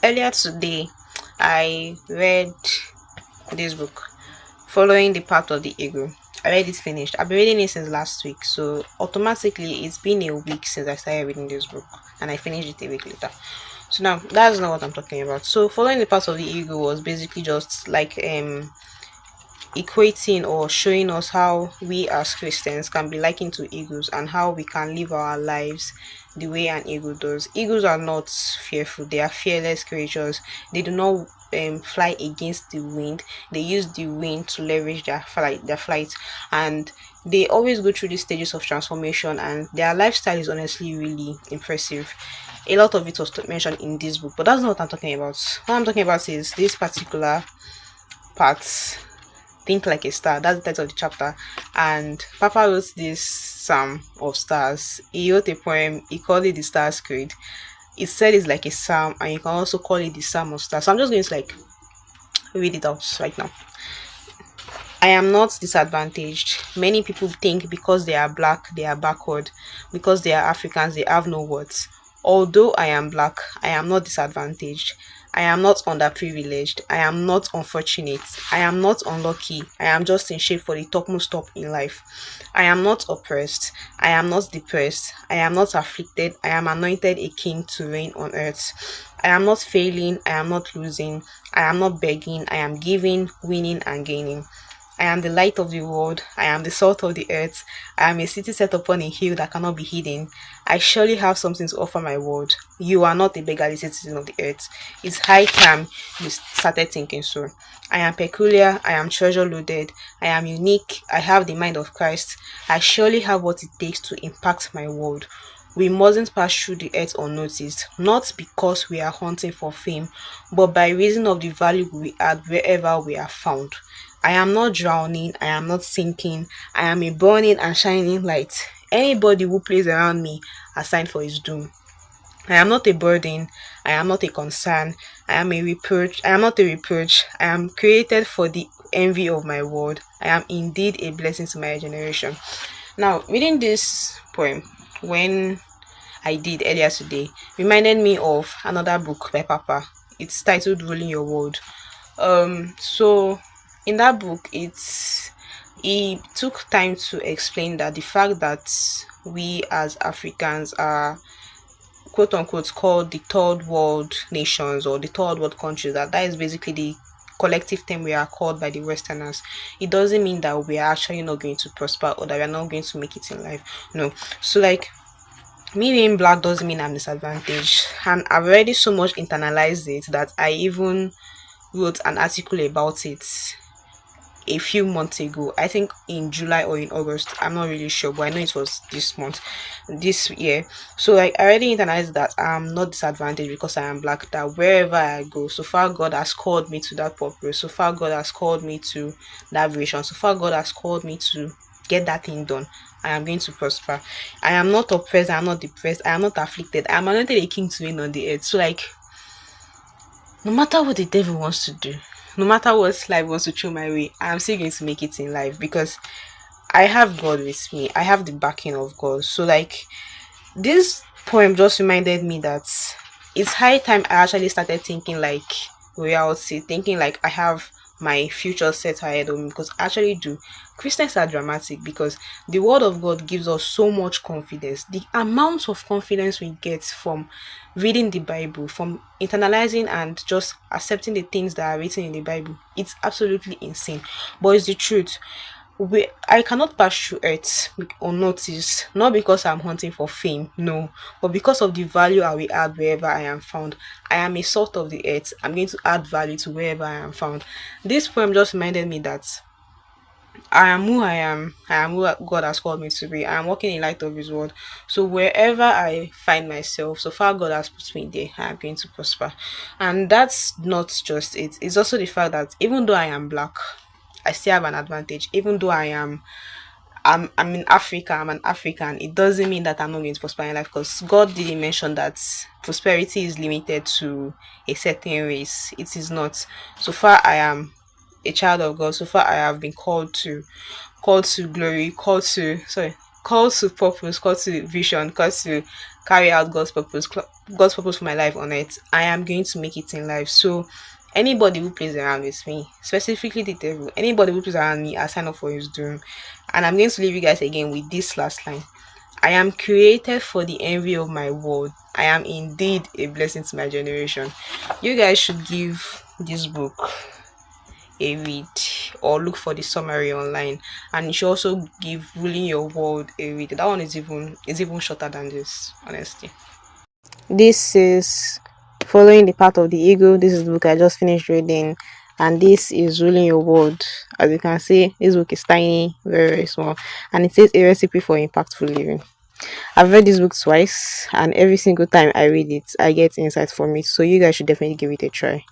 Earlier today, I read this book, Following the Path of the Eagle. I read it finished. I've been reading it since last week, so automatically it's been a week since I started reading this book, and I finished it a week later. So now that's not what I'm talking about. So Following the Path of the Eagle was basically just like equating or showing us how we as Christians can be likened to eagles and how we can live our lives the way an eagle does. Eagles are not fearful, they are fearless creatures. They do not fly against the wind. They use the wind to leverage their flight, and they always go through these stages of transformation, and their lifestyle is honestly really impressive. A lot of it was mentioned in this book, but that's not what I'm talking about. What I'm talking about is this particular part, Think Like a Star. That's the title of the chapter. And Papa wrote this psalm of stars. He wrote a poem, he called it the Stars Creed. It said it's like a psalm, and you can also call it the Psalm of Stars. So I'm just going to like read it out right now. I am not disadvantaged. Many people think because they are black, they are backward. Because they are Africans, they have no words. Although I am black, I am not disadvantaged. I am not underprivileged. I am not unfortunate. I am not unlucky. I am just in shape for the topmost top in life. I am not oppressed. I am not depressed. I am not afflicted. I am anointed a king to reign on earth. I am not failing. I am not losing. I am not begging. I am giving, winning, and gaining. I am the light of the world. I am the salt of the earth. I am a city set upon a hill that cannot be hidden. I surely have something to offer my world. You are not a beggarly citizen of the earth. It's high time you started thinking so. I am peculiar. I am treasure loaded. I am unique. I have the mind of Christ. I surely have what it takes to impact my world. We mustn't pass through the earth unnoticed, not because we are hunting for fame, but by reason of the value we add wherever we are found. I am not drowning, I am not sinking, I am a burning and shining light. Anybody who plays around me are signed for his doom. I am not a burden, I am not a concern, I am not a reproach, I am created for the envy of my world. I am indeed a blessing to my generation. Now, reading this poem, when I did earlier today, reminded me of another book by Papa. It's titled Ruling Your World. So in that book, he took time to explain that the fact that we as Africans are quote unquote called the third world nations or the third world countries, that is basically the collective term we are called by the westerners. It doesn't mean that we are actually not going to prosper or that we are not going to make it in life. No. So like, me being black doesn't mean I'm disadvantaged, and I've already so much internalized it that I even wrote an article about it a few months ago. I think in July or in August. I'm not really sure, but I know it was this month, this year. So like, I already internalized that I'm not disadvantaged because I am black. That wherever I go, so far God has called me to that purpose. So far God has called me to that vision. So far God has called me to get that thing done. I am going to prosper. I am not oppressed. I am not depressed. I am not afflicted. I am anointed a king to reign on the earth. So like, no matter what the devil wants to do, no matter what life wants to throw my way, I'm still going to make it in life because I have God with me. I have the backing of God. So like, this poem just reminded me that it's high time I actually started thinking like reality, thinking like I have my future set ahead of me, because I actually do. Christians are dramatic because the word of God gives us so much confidence. The amount of confidence we get from reading the Bible, from internalizing and just accepting the things that are written in the Bible, it's absolutely insane. But it's the truth. I cannot pass through earth unnoticed, not because I'm hunting for fame, no, but because of the value I will add wherever I am found. I am a salt of the earth. I'm going to add value to wherever I am found. This poem just reminded me that I am who I am. I am who God has called me to be. I am walking in light of His word. So wherever I find myself, so far God has put me there, I am going to prosper. And that's not just it. It's also the fact that even though I am black, I still have an advantage. Even though I'm in Africa, I'm an African, it doesn't mean that I'm not going to prosper in life, because God didn't mention that prosperity is limited to a certain race. It is not. So far I am a child of God. So far I have been called to glory, called to purpose, called to vision, called to carry out God's purpose, God's purpose for my life on it, I am going to make it in life. So anybody who plays around with me, specifically the devil, anybody who plays around me, I sign up for his doom. And I'm going to leave you guys again with this last line. I am created for the envy of my world. I am indeed a blessing to my generation. You guys should give this book a read or look for the summary online, and you should also give Ruling Your World a read. That one is even shorter than this, honestly. This is Following the Path of the Eagle. This is the book I just finished reading, and this is Ruling Your World. As you can see, this book is tiny, very, very small, and it says a recipe for impactful living. I've read this book twice, and every single time I read it, I get insights from it. So you guys should definitely give it a try.